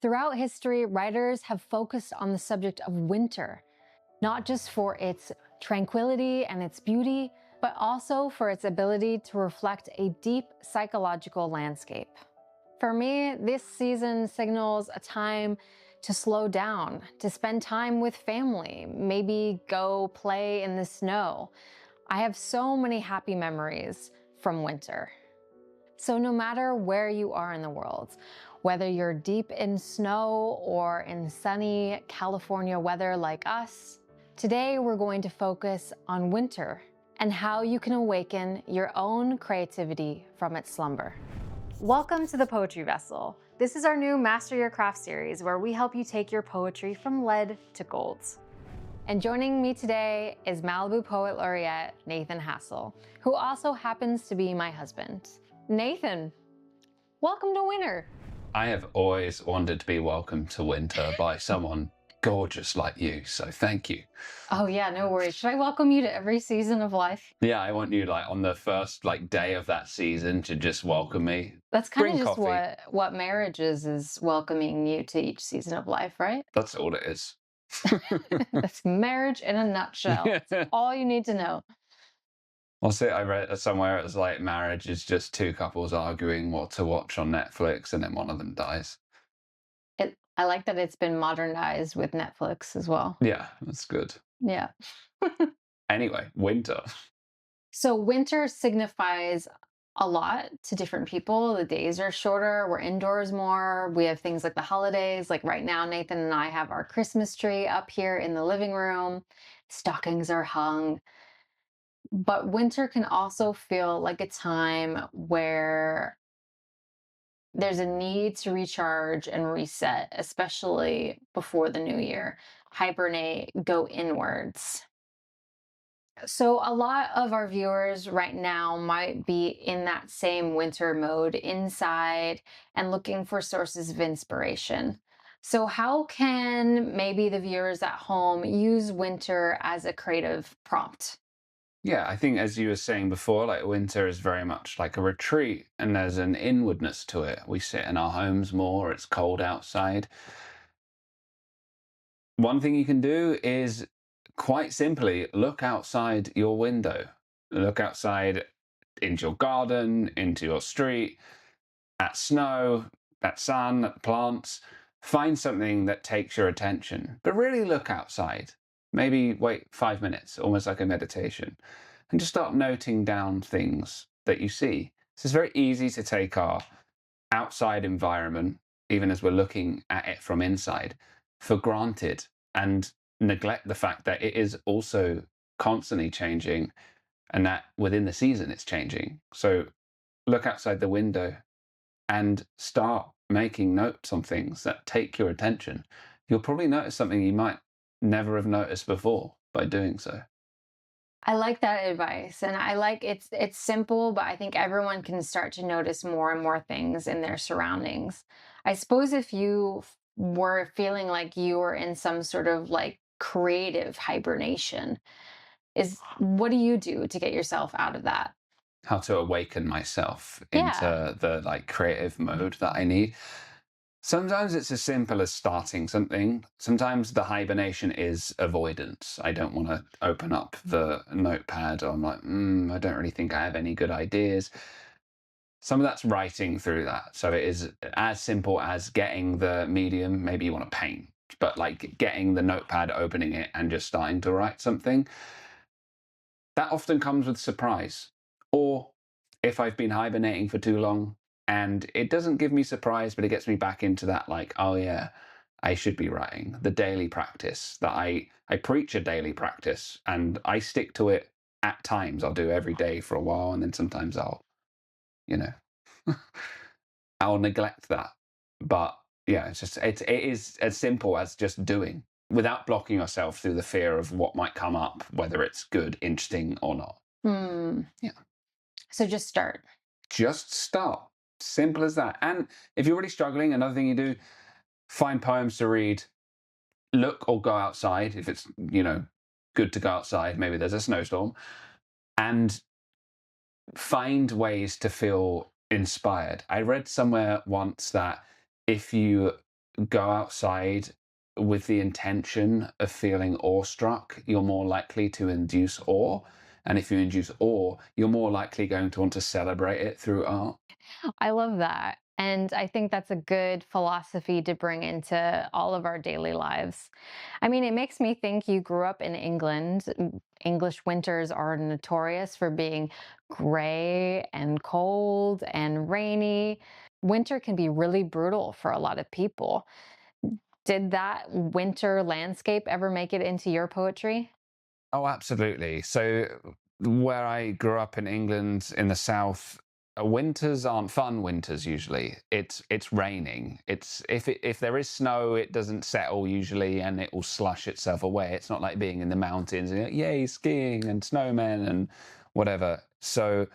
Throughout history, writers have focused on the subject of winter, not just for its tranquility and its beauty, but also for its ability to reflect a deep psychological landscape. For me, this season signals a time to slow down, to spend time with family, maybe go play in the snow. I have so many happy memories from winter. So no matter where you are in the world, whether you're deep in snow or in sunny California weather like us, today we're going to focus on winter and how you can awaken your own creativity from its slumber. Welcome to the Poetry Vessel. This is our new Master Your Craft series where we help you take your poetry from lead to gold. And joining me today is Malibu Poet Laureate Nathan Hassall, who also happens to be my husband. Nathan, welcome to winter. I have always wanted to be welcomed to winter by someone gorgeous like you, so thank you. Oh yeah, no worries. Should I welcome you to every season of life? Yeah, I want you on the first day of that season to just welcome me. That's kind of Bring just coffee. what marriage is welcoming you to each season of life, right? That's all it is. That's marriage in a nutshell. That's all you need to know. I read somewhere it was like marriage is just two couples arguing what to watch on Netflix and then one of them dies. I like that it's been modernized with Netflix as well. Yeah, that's good. Yeah. Anyway, winter. So winter signifies a lot to different people. The days are shorter, we're indoors more. We have things like the holidays. Like right now, Nathan and I have our Christmas tree up here in the living room. Stockings are hung. But winter can also feel like a time where there's a need to recharge and reset, especially before the new year. Hibernate, go inwards. So, a lot of our viewers right now might be in that same winter mode inside and looking for sources of inspiration. So, how can maybe the viewers at home use winter as a creative prompt? Yeah, I think as you were saying before, winter is very much like a retreat and there's an inwardness to it. We sit in our homes more, it's cold outside. One thing you can do is quite simply look outside your window. Look outside into your garden, into your street, at snow, at sun, at plants. Find something that takes your attention, but really look outside. Maybe wait 5 minutes, almost like a meditation, and just start noting down things that you see. So it's very easy to take our outside environment, even as we're looking at it from inside, for granted and neglect the fact that it is also constantly changing and that within the season it's changing. So look outside the window and start making notes on things that take your attention. You'll probably notice something you might never have noticed before by doing so. I like that advice, and I like it's simple, but I think everyone can start to notice more and more things in their surroundings. I suppose if you were feeling like you were in some sort of like creative hibernation, is what do you do to get yourself out of that? How to awaken myself Yeah. into the creative mode that I need. Sometimes it's as simple as starting something. Sometimes the hibernation is avoidance. I don't want to open up the notepad. Or I'm like, I don't really think I have any good ideas. Some of that's writing through that. So it is as simple as getting the medium. Maybe you want to paint, but like getting the notepad, opening it, and just starting to write something. That often comes with surprise. Or if I've been hibernating for too long and it doesn't give me surprise, but it gets me back into that, like, oh yeah, I should be writing. The daily practice that I preach a daily practice and I stick to it at times. I'll do every day for a while and then sometimes you know, I'll neglect that. But yeah, it is as simple as just doing without blocking yourself through the fear of what might come up, whether it's good, interesting or not. Yeah. So just start. Just start. Simple as that. And if you're really struggling, another thing you do, find poems to read, look or go outside if it's, good to go outside. Maybe there's a snowstorm, and find ways to feel inspired. I read somewhere once that if you go outside with the intention of feeling awestruck, you're more likely to induce awe. And if you induce awe, you're more likely going to want to celebrate it through art. I love that. And I think that's a good philosophy to bring into all of our daily lives. I mean, it makes me think you grew up in England. English winters are notorious for being gray and cold and rainy. Winter can be really brutal for a lot of people. Did that winter landscape ever make it into your poetry? Oh, absolutely. So, where I grew up in England in the south, winters aren't fun winters usually. It's raining. It's if there is snow, it doesn't settle usually, and it will slush itself away. It's not like being in the mountains and yay skiing and snowmen and whatever. So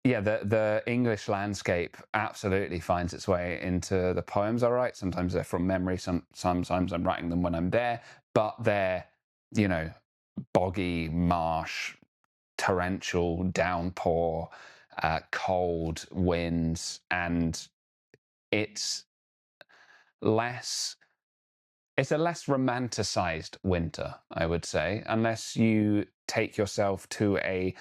yeah, the English landscape absolutely finds its way into the poems I write. Sometimes they're from memory. Sometimes I'm writing them when I'm there, but they're, you know, boggy marsh, torrential downpour, cold winds, and it's less. It's a less romanticized winter, I would say, unless you take yourself to a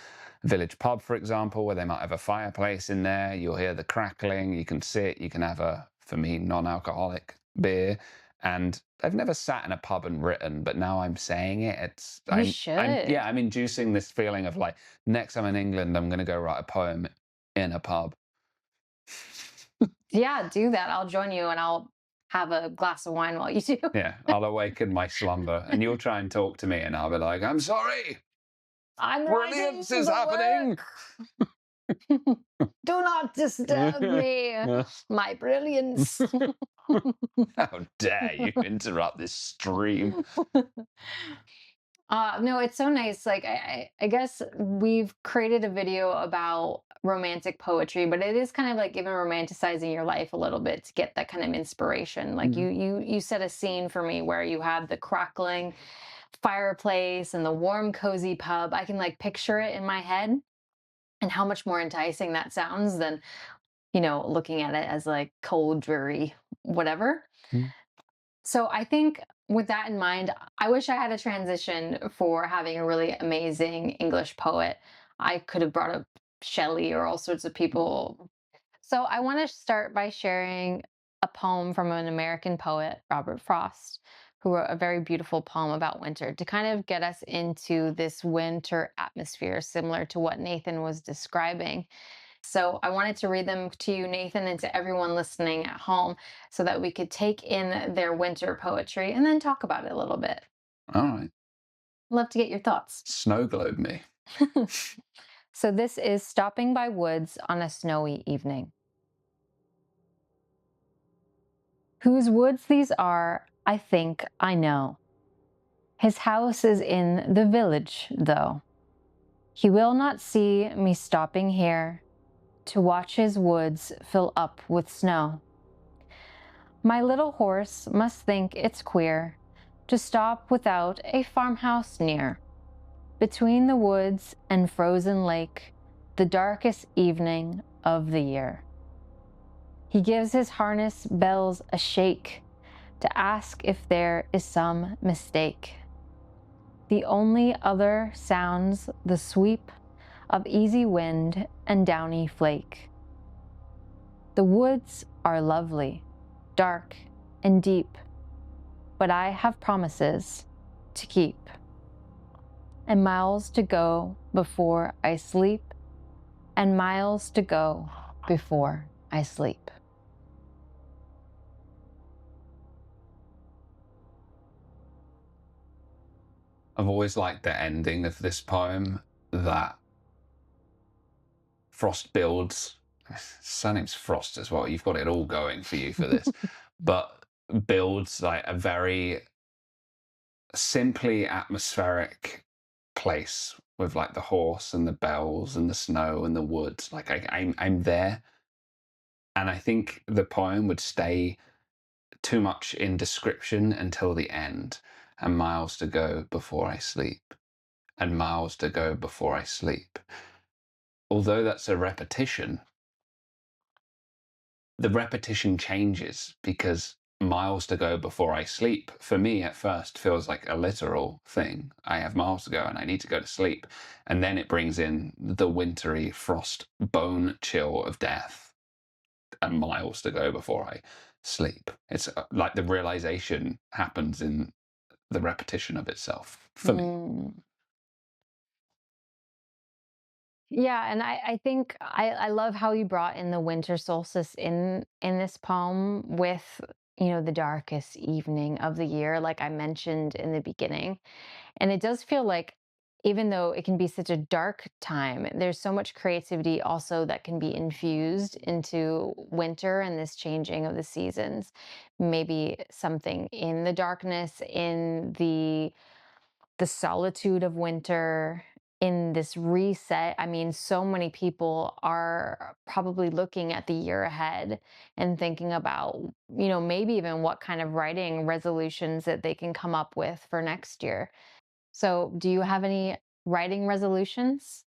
village pub, for example, where they might have a fireplace in there. You'll hear the crackling. You can sit. You can have a, for me, non-alcoholic beer. And I've never sat in a pub and written, but now I'm saying it. You Yeah, should. I'm inducing this feeling of like, next time in England, I'm going to go write a poem in a pub. Yeah, do that. I'll join you and I'll have a glass of wine while you do. Yeah, I'll awaken my slumber, and you'll try and talk to me, and I'll be like, "I'm sorry, I'm writing brilliance is the happening." work. Do not disturb me, my brilliance. How dare you interrupt this stream? No, it's so nice. Like, I guess we've created a video about romantic poetry, but it is kind of like even romanticizing your life a little bit to get that kind of inspiration. Like Mm. you set a scene for me where you have the crackling fireplace and the warm, cozy pub. I can like picture it in my head and how much more enticing that sounds than, looking at it as like cold, dreary, whatever. Mm. So I think with that in mind, I wish I had a transition for having a really amazing English poet. I could have brought up Shelley or all sorts of people. So I want to start by sharing a poem from an American poet, Robert Frost, who wrote a very beautiful poem about winter to kind of get us into this winter atmosphere, similar to what Nathan was describing. So I wanted to read them to you, Nathan, and to everyone listening at home so that we could take in their winter poetry and then talk about it a little bit. All right, Love to get your thoughts. snow globe me. So this is Stopping by Woods on a Snowy Evening. Whose woods these are, I think I know. His house is in the village, though. He will not see me stopping here to watch his woods fill up with snow. My little horse must think it's queer to stop without a farmhouse near. Between the woods and frozen lake, the darkest evening of the year. He gives his harness bells a shake to ask if there is some mistake. The only other sounds the sweep of easy wind and downy flake. The woods are lovely, dark and deep, but I have promises to keep, and miles to go before I sleep, and miles to go before I sleep. I've always liked the ending of this poem that Frost builds. His surname's Frost as well. You've got it all going for you for this, but builds like a very simply atmospheric place with like the horse and the bells and the snow and the woods. Like I'm there, and I think the poem would stay too much in description until the end. And miles to go before I sleep, and miles to go before I sleep. Although that's a repetition, the repetition changes because miles to go before I sleep, for me at first feels like a literal thing. I have miles to go and I need to go to sleep. And then it brings in the wintry frost bone chill of death and miles to go before I sleep. It's like the realization happens in the repetition of itself for me. Mm. Yeah, and I think I love how you brought in the winter solstice in this poem with, the darkest evening of the year, like I mentioned in the beginning. And it does feel like, even though it can be such a dark time, there's so much creativity also that can be infused into winter and this changing of the seasons. Maybe something in the darkness, in the solitude of winter, in this reset. I mean, so many people are probably looking at the year ahead and thinking about, maybe even what kind of writing resolutions that they can come up with for next year. So, do you have any writing resolutions?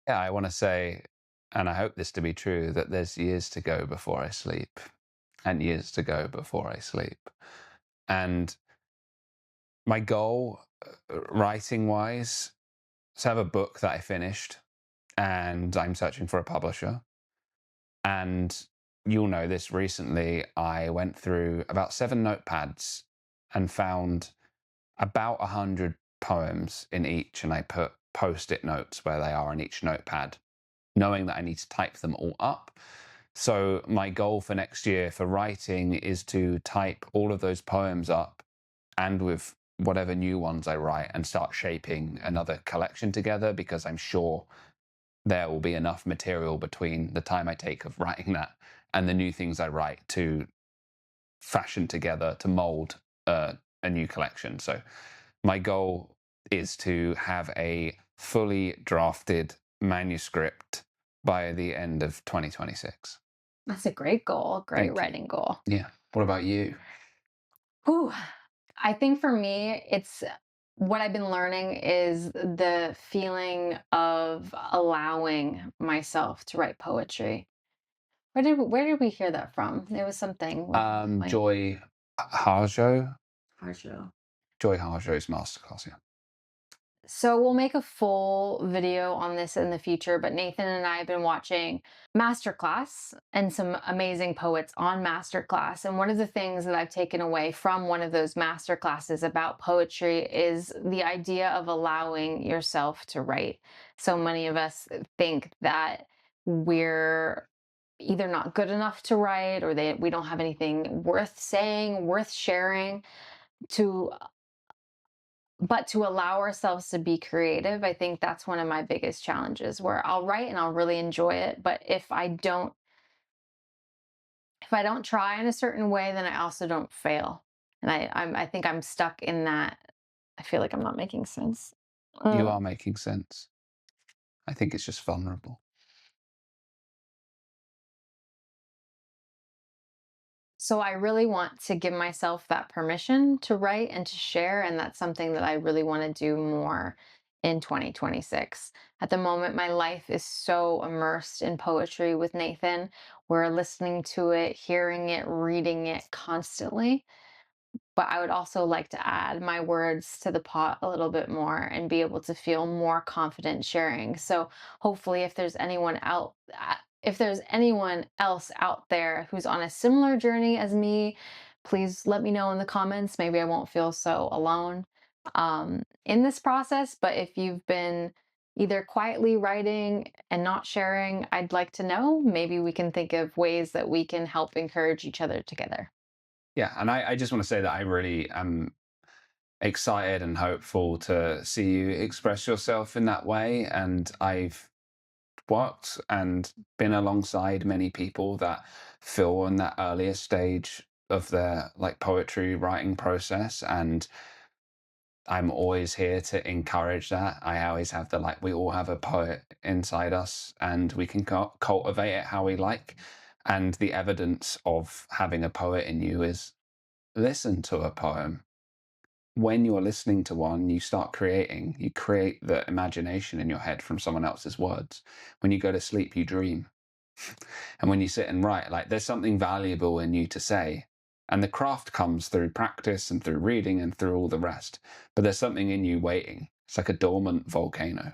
Yeah, I want to say, and I hope this to be true, that there's years to go before I sleep and years to go before I sleep. And my goal, writing wise, is to have a book that I finished and I'm searching for a publisher. And you'll know this, recently I went through about 7 notepads and found about 100 poems in each, and I put post-it notes where they are in each notepad, knowing that I need to type them all up. So my goal for next year for writing is to type all of those poems up, and with whatever new ones I write, and start shaping another collection together, because I'm sure there will be enough material between the time I take of writing that and the new things I write to fashion together to mold a new collection. So my goal is to have a fully drafted manuscript by the end of 2026. That's a great goal, great Thank you. writing goal. Yeah. What about you? Whew. I think for me, it's what I've been learning is the feeling of allowing myself to write poetry. Where did we hear that from? It was something like Joy Harjo. Harsho. Joy Harjo's masterclass. Yeah. So we'll make a full video on this in the future, but Nathan and I have been watching Masterclass and some amazing poets on Masterclass. And one of the things that I've taken away from one of those masterclasses about poetry is the idea of allowing yourself to write. So many of us think that we're either not good enough to write, or we don't have anything worth saying, worth sharing. To but to allow ourselves to be creative, I think that's one of my biggest challenges, where I'll write and I'll really enjoy it, but if I don't try in a certain way, then I also don't fail. And I think I'm stuck in that. I feel like I'm not making sense. You Uh, are making sense. I think it's just vulnerable. So I really want to give myself that permission to write and to share, and that's something that I really want to do more in 2026. At the moment, my life is so immersed in poetry with Nathan. We're listening to it, hearing it, reading it constantly, but I would also like to add my words to the pot a little bit more and be able to feel more confident sharing. So hopefully, if there's anyone else out there who's on a similar journey as me, please let me know in the comments. Maybe I won't feel so alone in this process. But if you've been either quietly writing and not sharing, I'd like to know. Maybe we can think of ways that we can help encourage each other together. Yeah. And I just want to say that I really am excited and hopeful to see you express yourself in that way. And I've worked and been alongside many people that feel in that earlier stage of their like poetry writing process, and I'm always here to encourage that. I always have the like, we all have a poet inside us and we can cultivate it how we like. And the evidence of having a poet in you is listen to a poem. When you're listening to one, you start creating. You create the imagination in your head from someone else's words. When you go to sleep, you dream. And when you sit and write, like there's something valuable in you to say. And the craft comes through practice and through reading and through all the rest. But there's something in you waiting. It's like a dormant volcano.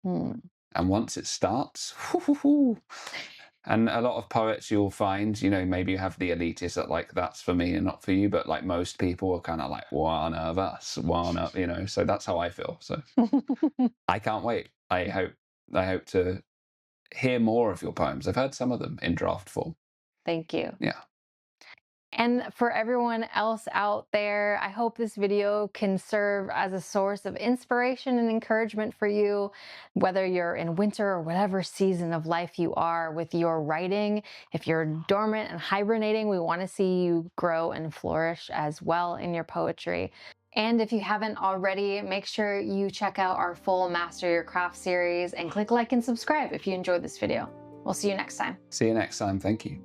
And once it starts, and a lot of poets you'll find, you know, maybe you have the elitists that like, that's for me and not for you, but like most people are kind of like, one of us, one up, you know. So that's how I feel. So I can't wait. I hope to hear more of your poems. I've heard some of them in draft form. Thank you. Yeah. And for everyone else out there, I hope this video can serve as a source of inspiration and encouragement for you, whether you're in winter or whatever season of life you are with your writing. If you're dormant and hibernating, we want to see you grow and flourish as well in your poetry. And if you haven't already, make sure you check out our full Master Your Craft series and click like and subscribe if you enjoyed this video. We'll see you next time. See you next time. Thank you.